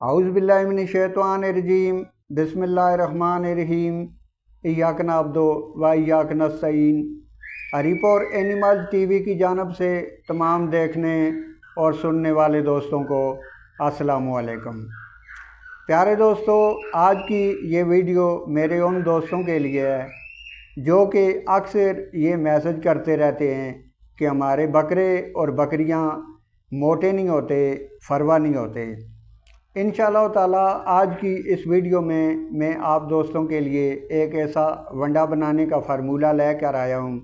औज़ुबिल्लाहिमिनश्शैतानिर्रजीम बिस्मिल्लाहिर्रहमानिर्रहीम इय्याक नअब्दु व इय्याक नस्तईन। हरीपोर animals TV की जानिब से तमाम देखने और सुनने वाले दोस्तों को अस्सलामु अलैकुम। प्यारे दोस्तों, आज की ये वीडियो मेरे उन दोस्तों के लिए है जो कि अक्सर ये मैसेज करते रहते हैं कि हमारे बकरे और बकरियां मोटे नहीं होते, फरवा नहीं होते। इंशाअल्लाह ताला आज की इस वीडियो में मैं आप दोस्तों के लिए एक ऐसा वंडा बनाने का फार्मूला लेकर आया हूँ।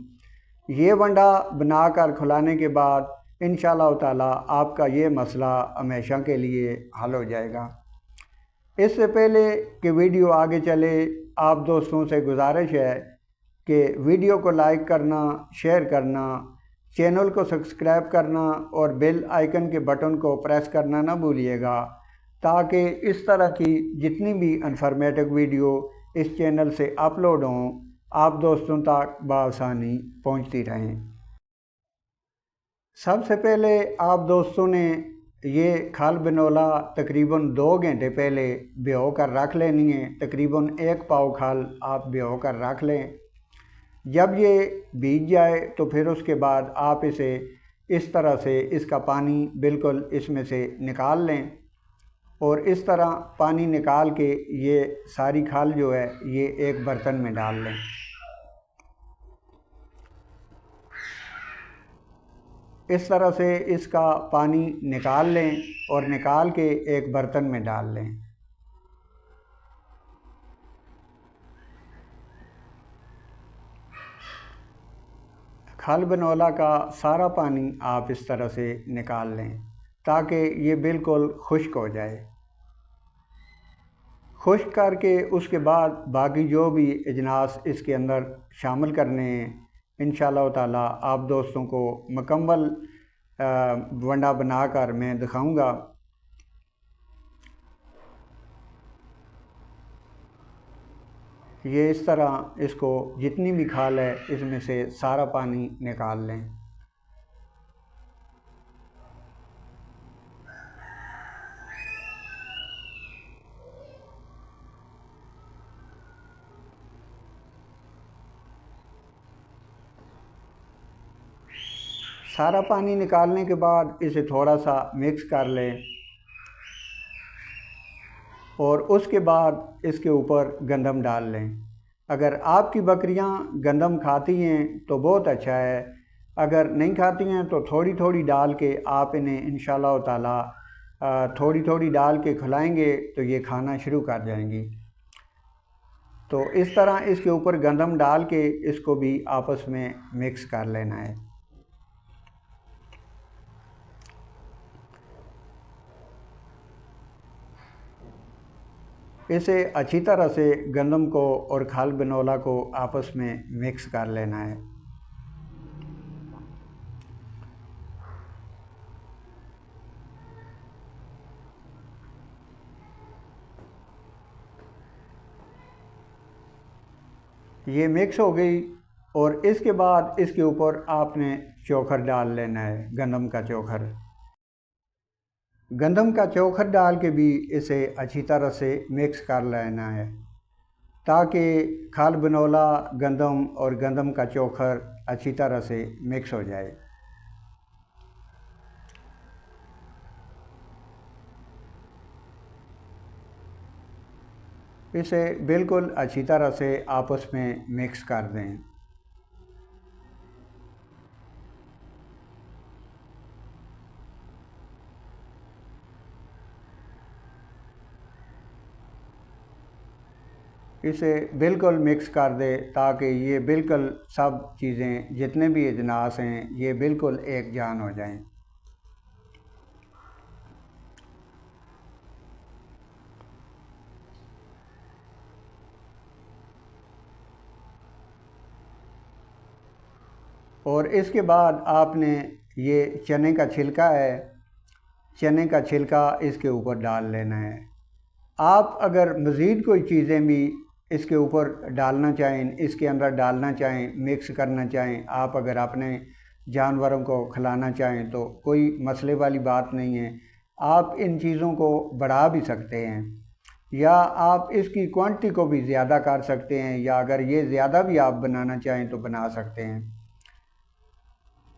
ये वंडा बनाकर खिलाने के बाद इंशाअल्लाह ताला आपका ये मसला हमेशा के लिए हल हो जाएगा। इससे पहले कि वीडियो आगे चले, आप दोस्तों से गुजारिश है कि वीडियो को लाइक करना, शेयर करना, चैनल को सब्सक्राइब करना और बेल आइकन के बटन को प्रेस करना ना भूलिएगा, ताकि इस तरह की जितनी भी इन्फॉर्मेटिव वीडियो इस चैनल से अपलोड हों आप दोस्तों तक बआसानी पहुंचती रहें। सबसे पहले आप दोस्तों ने ये खल बिनोला तकरीबन 2 घंटे पहले भिगो कर रख लेनी है। तकरीबन 1 पाव खल आप भिगो कर रख लें। जब ये भीग जाए तो फिर उसके बाद आप इसे इस तरह से इसका पानी बिल्कुल इसमें से निकाल लें और इस तरह पानी निकाल के ये सारी खाल जो है ये एक बर्तन में डाल लें। इस तरह से इसका पानी निकाल लें और निकाल के एक बर्तन में डाल लें। खल बिनोला का सारा पानी आप इस तरह से निकाल लें ताकि ये बिल्कुल खुश्क हो जाए। खुश्क करके उसके बाद बाकी जो भी अजनास इसके अंदर शामिल करने हैं इंशाअल्लाह ताला आप दोस्तों को मुकम्मल वंडा बनाकर मैं दिखाऊंगा। ये इस तरह इसको जितनी भी खाल है इसमें से सारा पानी निकाल लें। सारा पानी निकालने के बाद इसे थोड़ा सा मिक्स कर लें और उसके बाद इसके ऊपर गंदम डाल लें। अगर आपकी बकरियां गंदम खाती हैं तो बहुत अच्छा है, अगर नहीं खाती हैं तो थोड़ी थोड़ी डाल के आप इन्हें इंशाअल्लाह ताला थोड़ी थोड़ी डाल के खिलाएंगे तो ये खाना शुरू कर जाएंगी। तो इस तरह इसके ऊपर गंदम डाल के इसको भी आपस में मिक्स कर लेना है। इसे अच्छी तरह से गंदम को और खल बिनोला को आपस में मिक्स कर लेना है। ये मिक्स हो गई और इसके बाद इसके ऊपर आपने चोकर डाल लेना है, गंदम का चोकर। गंदम का चोकर डाल के भी इसे अच्छी तरह से मिक्स कर लेना है ताकि खल बिनोला, गंदम और गंदम का चोकर अच्छी तरह से मिक्स हो जाए। इसे बिल्कुल अच्छी तरह से आपस में मिक्स कर दें। इसे बिल्कुल मिक्स कर दे ताकि ये बिल्कुल सब चीज़ें जितने भी अजनास हैं ये बिल्कुल एक जान हो जाएं। और इसके बाद आपने ये चने का छिलका है, चने का छिलका इसके ऊपर डाल लेना है। आप अगर मज़ीद कोई चीज़ें भी इसके ऊपर डालना चाहें, इसके अंदर डालना चाहें, मिक्स करना चाहें, आप अगर अपने जानवरों को खिलाना चाहें तो कोई मसले वाली बात नहीं है। आप इन चीज़ों को बढ़ा भी सकते हैं, या आप इसकी क्वांटिटी को भी ज़्यादा कर सकते हैं, या अगर ये ज़्यादा भी आप बनाना चाहें तो बना सकते हैं।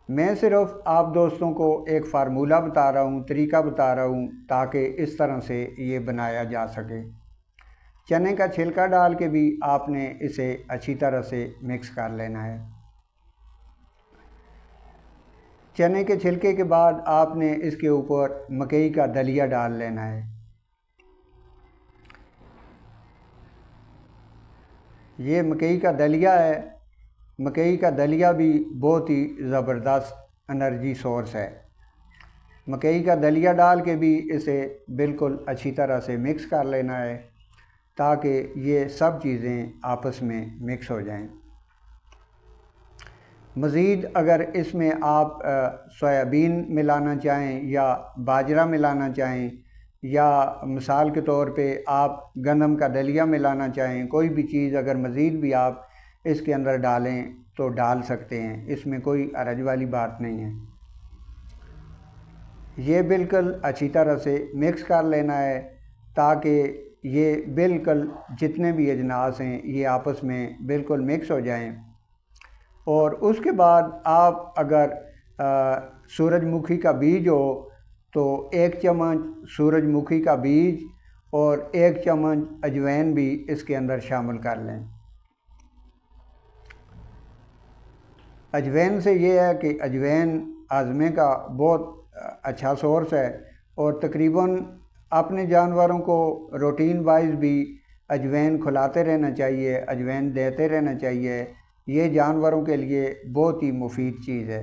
मैं सिर्फ आप दोस्तों को एक फार्मूला बता रहा हूँ, तरीका बता रहा हूँ, ताकि इस तरह से ये बनाया जा सके। चने का छिलका डाल के भी आपने इसे अच्छी तरह से मिक्स कर लेना है। चने के छिलके के बाद आपने इसके ऊपर मकई का दलिया डाल लेना है। ये मकई का दलिया है। मकई का दलिया भी बहुत ही ज़बरदस्त एनर्जी सोर्स है। मकई का दलिया डाल के भी इसे बिल्कुल अच्छी तरह से मिक्स कर लेना है, ताकि ये सब चीज़ें आपस में मिक्स हो जाएं। मज़ीद अगर इसमें आप सोयाबीन मिलाना चाहें या बाजरा मिलाना चाहें, या मिसाल के तौर पे आप गंदम का दलिया मिलाना चाहें, कोई भी चीज़ अगर मज़ीद भी आप इसके अंदर डालें तो डाल सकते हैं, इसमें कोई हरज वाली बात नहीं है। ये बिल्कुल अच्छी तरह से मिक्स कर लेना है, ताकि ये बिल्कुल जितने भी अजनास हैं ये आपस में बिल्कुल मिक्स हो जाएं। और उसके बाद आप अगर सूरजमुखी का बीज हो तो 1 चम्मच सूरजमुखी का बीज और 1 चम्मच अजवाइन भी इसके अंदर शामिल कर लें। अजवाइन से ये है कि अजवाइन हाजमे का बहुत अच्छा सोर्स है, और तकरीबन अपने जानवरों को रूटीन वाइज भी अजवाइन खिलाते रहना चाहिए, अजवाइन देते रहना चाहिए। ये जानवरों के लिए बहुत ही मुफीद चीज़ है।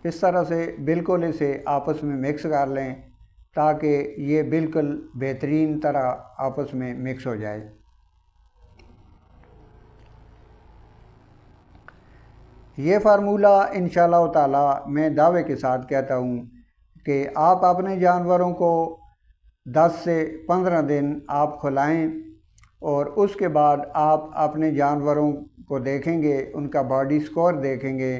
इस तरह से बिल्कुल इसे आपस में मिक्स कर लें, ताकि ये बिल्कुल बेहतरीन तरह आपस में मिक्स हो जाए। ये फार्मूला इंशाअल्लाह ताला मैं दावे के साथ कहता हूँ कि आप अपने जानवरों को 10 से 15 दिन आप खिलाएँ, और उसके बाद आप अपने जानवरों को देखेंगे, उनका बॉडी स्कोर देखेंगे,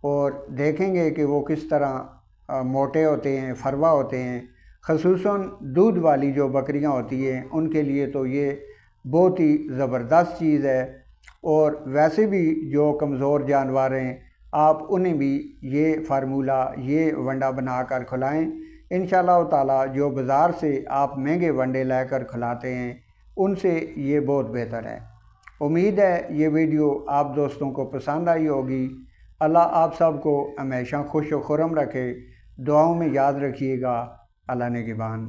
और देखेंगे कि वो किस तरह मोटे होते हैं, फरवा होते हैं। ख़ुसूसन दूध वाली जो बकरियां होती हैं उनके लिए तो ये बहुत ही ज़बरदस्त चीज़ है, और वैसे भी जो कमज़ोर जानवर हैं आप उन्हें भी ये फार्मूला, ये वंडा बना कर खिलाएँ। इंशाअल्लाह ताला जो बाज़ार से आप महंगे वंडे लाकर खिलाते हैं उनसे ये बहुत बेहतर है। उम्मीद है ये वीडियो आप दोस्तों को पसंद आई होगी। अल्लाह आप सबको हमेशा खुश व खुर्रम रखे। दुआओं में याद रखिएगा। अल्लाह निगहबान।